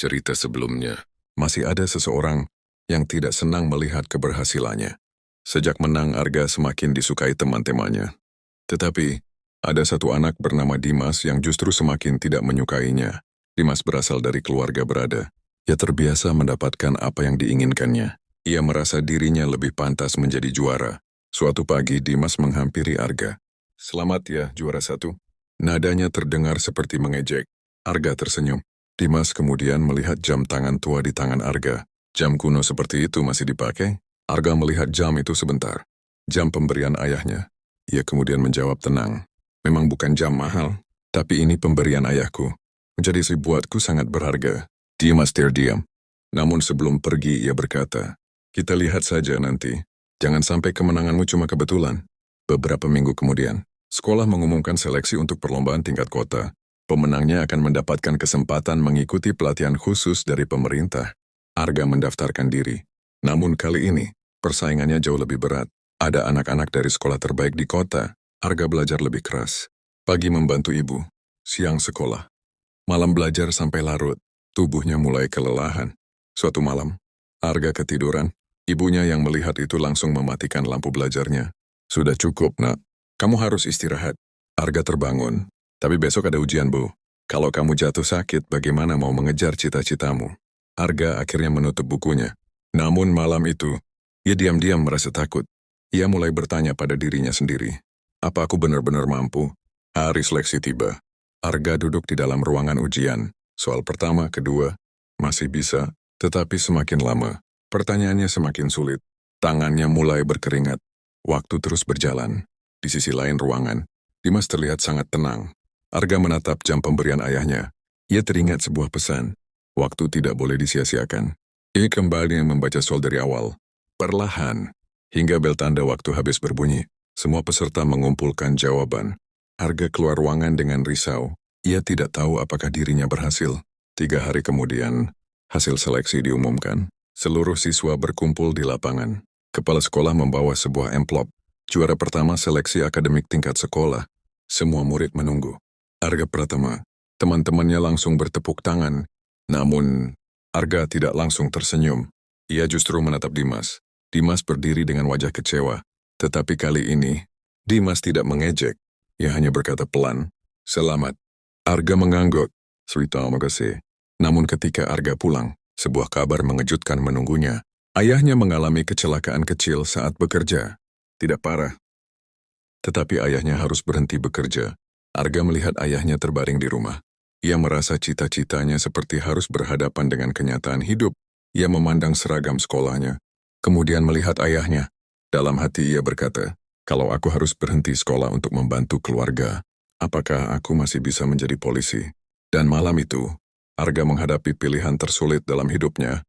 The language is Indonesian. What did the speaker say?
cerita sebelumnya, masih ada seseorang yang tidak senang melihat keberhasilannya. Sejak menang, Arga semakin disukai teman-temannya. Tetapi, ada satu anak bernama Dimas yang justru semakin tidak menyukainya. Dimas berasal dari keluarga berada. Ia terbiasa mendapatkan apa yang diinginkannya. Ia merasa dirinya lebih pantas menjadi juara. Suatu pagi, Dimas menghampiri Arga. "Selamat ya, juara 1." Nadanya terdengar seperti mengejek. Arga tersenyum. Dimas kemudian melihat jam tangan tua di tangan Arga. Jam kuno seperti itu masih dipakai? Arga melihat jam itu sebentar. Jam pemberian ayahnya. Ia kemudian menjawab tenang. "Memang bukan jam mahal, tapi ini pemberian ayahku. Menjadi si buatku sangat berharga." Dimas terdiam. Namun sebelum pergi ia berkata, "Kita lihat saja nanti. Jangan sampai kemenanganmu cuma kebetulan." Beberapa minggu kemudian, sekolah mengumumkan seleksi untuk perlombaan tingkat kota. Pemenangnya akan mendapatkan kesempatan mengikuti pelatihan khusus dari pemerintah. Arga mendaftarkan diri. Namun kali ini, persaingannya jauh lebih berat. Ada anak-anak dari sekolah terbaik di kota. Arga belajar lebih keras. Pagi membantu ibu, siang sekolah. Malam belajar sampai larut. Tubuhnya mulai kelelahan. Suatu malam, Arga ketiduran. Ibunya yang melihat itu langsung mematikan lampu belajarnya. "Sudah cukup, nak. Kamu harus istirahat." Arga terbangun. "Tapi besok ada ujian, Bu. Kalau kamu jatuh sakit, bagaimana mau mengejar cita-citamu?" Arga akhirnya menutup bukunya. Namun malam itu, ia diam-diam merasa takut. Ia mulai bertanya pada dirinya sendiri. "Apa aku benar-benar mampu?" Hari seleksi tiba. Arga duduk di dalam ruangan ujian. Soal pertama, kedua, masih bisa, tetapi semakin lama, pertanyaannya semakin sulit. Tangannya mulai berkeringat. Waktu terus berjalan. Di sisi lain ruangan, Dimas terlihat sangat tenang. Arga menatap jam pemberian ayahnya. Ia teringat sebuah pesan. Waktu tidak boleh disia-siakan. Ia kembali membaca soal dari awal. Perlahan, hingga bel tanda waktu habis berbunyi. Semua peserta mengumpulkan jawaban. Arga keluar ruangan dengan risau. Ia tidak tahu apakah dirinya berhasil. 3 hari kemudian, hasil seleksi diumumkan. Seluruh siswa berkumpul di lapangan. Kepala sekolah membawa sebuah amplop. Juara pertama seleksi akademik tingkat sekolah. Semua murid menunggu. Arga Pratama, teman-temannya langsung bertepuk tangan. Namun, Arga tidak langsung tersenyum. Ia justru menatap Dimas. Dimas berdiri dengan wajah kecewa. Tetapi kali ini, Dimas tidak mengejek. Ia hanya berkata pelan, "Selamat." Arga mengangguk. "Terima kasih." Namun ketika Arga pulang, sebuah kabar mengejutkan menunggunya. Ayahnya mengalami kecelakaan kecil saat bekerja. Tidak parah. Tetapi ayahnya harus berhenti bekerja. Arga melihat ayahnya terbaring di rumah. Ia merasa cita-citanya seperti harus berhadapan dengan kenyataan hidup. Ia memandang seragam sekolahnya. Kemudian melihat ayahnya. Dalam hati ia berkata, "Kalau aku harus berhenti sekolah untuk membantu keluarga, apakah aku masih bisa menjadi polisi?" Dan malam itu, Arga menghadapi pilihan tersulit dalam hidupnya.